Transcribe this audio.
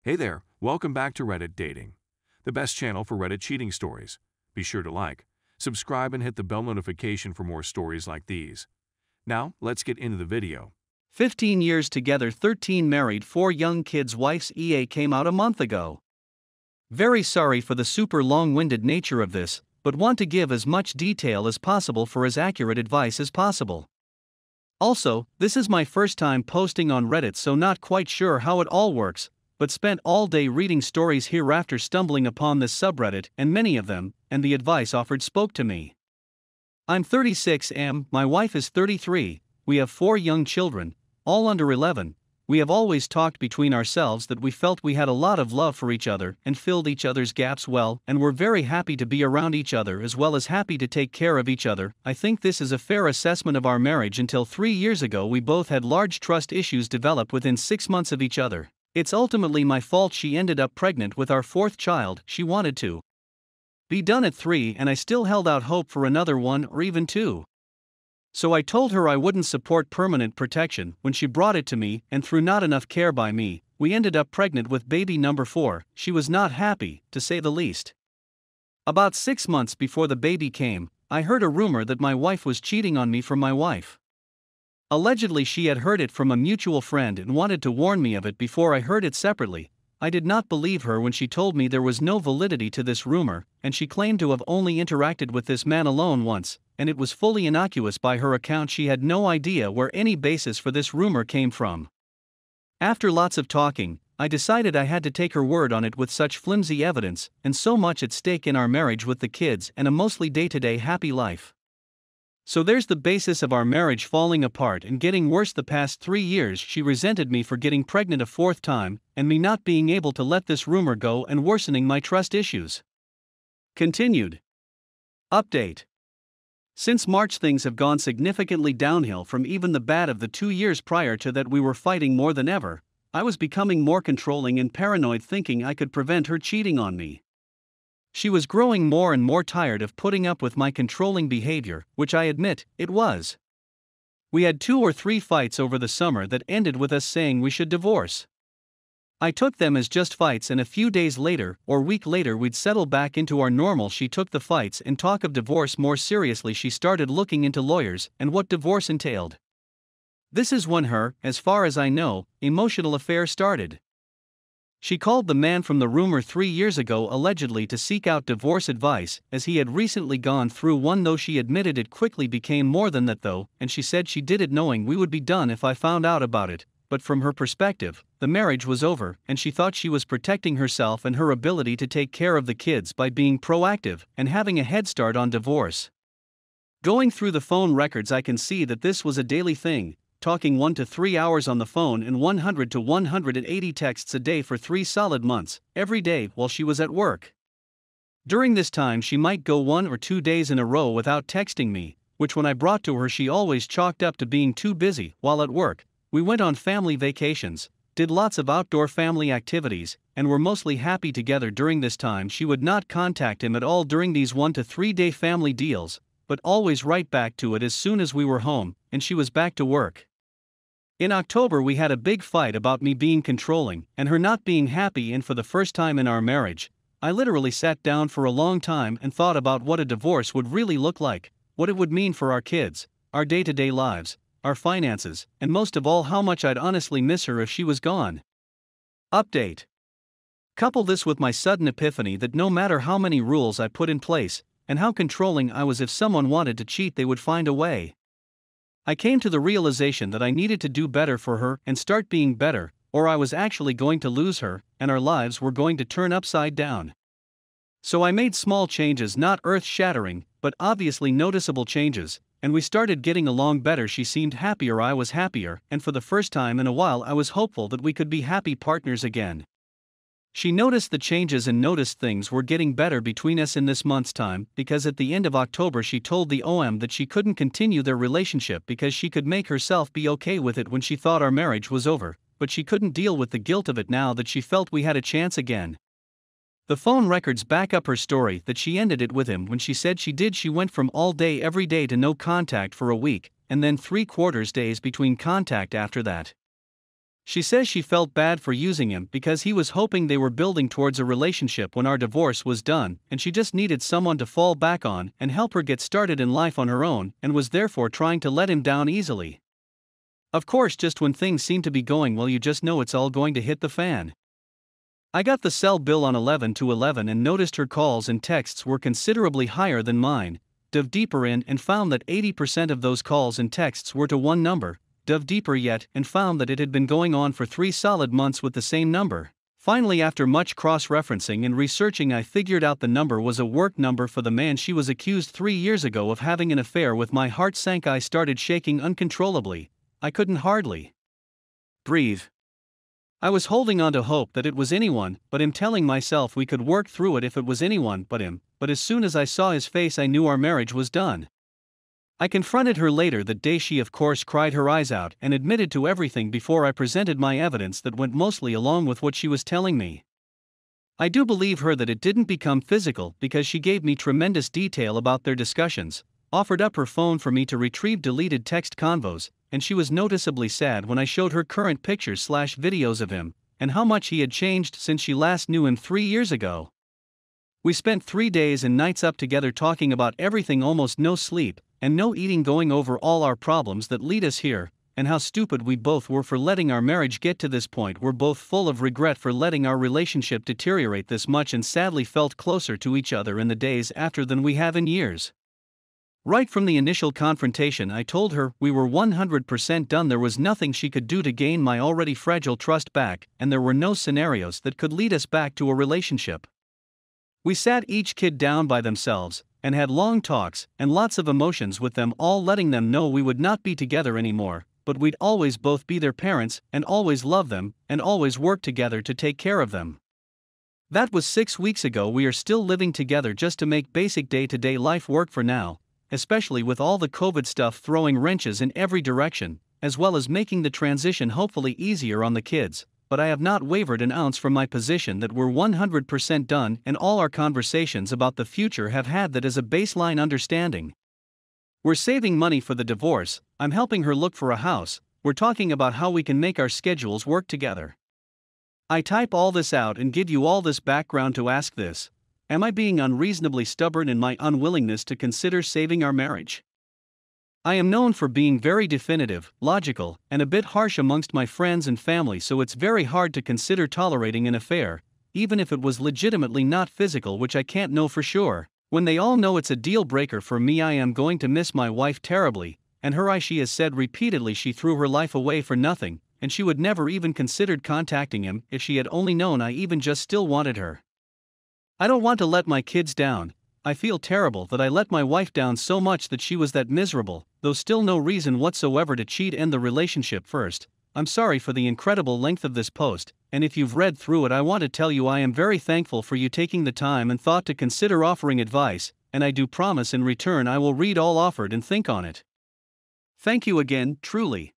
Hey there, welcome back to Reddit Dating, the best channel for Reddit cheating stories. Be sure to like, subscribe, and hit the bell notification for more stories like these. Now, let's get into the video. 15 years together, 13 married, 4 young kids. Wife's EA came out a month ago. Very sorry for the super long-winded nature of this, but want to give as much detail as possible for as accurate advice as possible. Also, this is my first time posting on Reddit, so not quite sure how it all works, but spent all day reading stories here after stumbling upon this subreddit and many of them, and the advice offered spoke to me. I'm 36 and my wife is 33, we have 4 young children, all under 11. We have always talked between ourselves that we felt we had a lot of love for each other and filled each other's gaps well, and were very happy to be around each other as well as happy to take care of each other. I think this is a fair assessment of our marriage until 3 years ago we both had large trust issues develop within 6 months of each other. It's ultimately my fault she ended up pregnant with our 4th child. She wanted to be done at 3 and I still held out hope for another 1 or even 2. So I told her I wouldn't support permanent protection when she brought it to me, and through not enough care by me, we ended up pregnant with baby number 4. She was not happy, to say the least. About 6 months before the baby came, I heard a rumor that my wife was cheating on me from my wife. Allegedly she had heard it from a mutual friend and wanted to warn me of it before I heard it separately. I did not believe her when she told me there was no validity to this rumor, and she claimed to have only interacted with this man alone once, and it was fully innocuous by her account. She had no idea where any basis for this rumor came from. After lots of talking, I decided I had to take her word on it with such flimsy evidence, and so much at stake in our marriage with the kids and a mostly day-to-day happy life. So there's the basis of our marriage falling apart and getting worse. The past 3 years she resented me for getting pregnant a 4th time, and me not being able to let this rumor go and worsening my trust issues. Continued. Update. Since March things have gone significantly downhill from even the bad of the 2 years prior to that. We were fighting more than ever. I was becoming more controlling and paranoid, thinking I could prevent her cheating on me. She was growing more and more tired of putting up with my controlling behavior, which I admit, it was. We had 2 or 3 fights over the summer that ended with us saying we should divorce. I took them as just fights, and a few days later or week later we'd settle back into our normal. She took the fights and talk of divorce more seriously. She started looking into lawyers and what divorce entailed. This is when her, as far as I know, emotional affair started. She called the man from the rumor 3 years ago allegedly to seek out divorce advice, as he had recently gone through one, though she admitted it quickly became more than that though, and she said she did it knowing we would be done if I found out about it. But from her perspective, the marriage was over, and she thought she was protecting herself and her ability to take care of the kids by being proactive and having a head start on divorce. Going through the phone records I can see that this was a daily thing, talking 1 to 3 hours on the phone and 100 to 180 texts a day for 3 solid months, every day while she was at work. During this time she might go 1 or 2 days in a row without texting me, which when I brought to her she always chalked up to being too busy while at work. We went on family vacations, did lots of outdoor family activities, and were mostly happy together during this time. She would not contact him at all during these 1 to 3 day family deals, but always right back to it as soon as we were home, and she was back to work. In October we had a big fight about me being controlling and her not being happy, and for the first time in our marriage, I literally sat down for a long time and thought about what a divorce would really look like, what it would mean for our kids, our day-to-day lives, our finances, and most of all how much I'd honestly miss her if she was gone. Update. Couple this with my sudden epiphany that no matter how many rules I put in place, and how controlling I was, if someone wanted to cheat they would find a way. I came to the realization that I needed to do better for her and start being better, or I was actually going to lose her, and our lives were going to turn upside down. So I made small changes, not earth-shattering, but obviously noticeable changes, and we started getting along better. She seemed happier, I was happier, and for the first time in a while I was hopeful that we could be happy partners again. She noticed the changes and noticed things were getting better between us in this month's time, because at the end of October she told the OM that she couldn't continue their relationship because she could make herself be okay with it when she thought our marriage was over, but she couldn't deal with the guilt of it now that she felt we had a chance again. The phone records back up her story that she ended it with him when she said she did. She went from all day every day to no contact for a week, and then 3/4 days between contact after that. She says she felt bad for using him because he was hoping they were building towards a relationship when our divorce was done, and she just needed someone to fall back on and help her get started in life on her own, and was therefore trying to let him down easily. Of course, just when things seem to be going well, you just know it's all going to hit the fan. I got the cell bill on 11/11 and noticed her calls and texts were considerably higher than mine. Dove deeper in and found that 80% of those calls and texts were to one number. Dove deeper yet and found that it had been going on for 3 solid months with the same number. Finally, after much cross-referencing and researching, I figured out the number was a work number for the man she was accused 3 years ago of having an affair with. My heart sank. I started shaking uncontrollably. I couldn't hardly breathe. I was holding on to hope that it was anyone but him, telling myself we could work through it if it was anyone but him, but as soon as I saw his face I knew our marriage was done. I confronted her later that day. She of course cried her eyes out and admitted to everything before I presented my evidence that went mostly along with what she was telling me. I do believe her that it didn't become physical because she gave me tremendous detail about their discussions, offered up her phone for me to retrieve deleted text convos, and she was noticeably sad when I showed her current pictures/videos of him, and how much he had changed since she last knew him 3 years ago. We spent 3 days and nights up together talking about everything, almost no sleep and no eating, going over all our problems that lead us here, and how stupid we both were for letting our marriage get to this point. We're both full of regret for letting our relationship deteriorate this much, and sadly felt closer to each other in the days after than we have in years. Right from the initial confrontation, I told her we were 100% done. There was nothing she could do to gain my already fragile trust back, and there were no scenarios that could lead us back to a relationship. We sat each kid down by themselves and had long talks and lots of emotions with them, all letting them know we would not be together anymore, but we'd always both be their parents and always love them and always work together to take care of them. That was 6 weeks ago. We are still living together just to make basic day-to-day life work for now, especially with all the COVID stuff throwing wrenches in every direction, as well as making the transition hopefully easier on the kids. But I have not wavered an ounce from my position that we're 100% done, and all our conversations about the future have had that as a baseline understanding. We're saving money for the divorce, I'm helping her look for a house, we're talking about how we can make our schedules work together. I type all this out and give you all this background to ask this: am I being unreasonably stubborn in my unwillingness to consider saving our marriage? I am known for being very definitive, logical, and a bit harsh amongst my friends and family, so it's very hard to consider tolerating an affair, even if it was legitimately not physical, which I can't know for sure. When they all know it's a deal breaker for me, I am going to miss my wife terribly, and she has said repeatedly she threw her life away for nothing, and she would never even considered contacting him if she had only known I even just still wanted her. I don't want to let my kids down. I feel terrible that I let my wife down so much, that she was that miserable, though still no reason whatsoever to cheat. End the relationship first. I'm sorry for the incredible length of this post, and if you've read through it, I want to tell you I am very thankful for you taking the time and thought to consider offering advice, and I do promise in return I will read all offered and think on it. Thank you again, truly.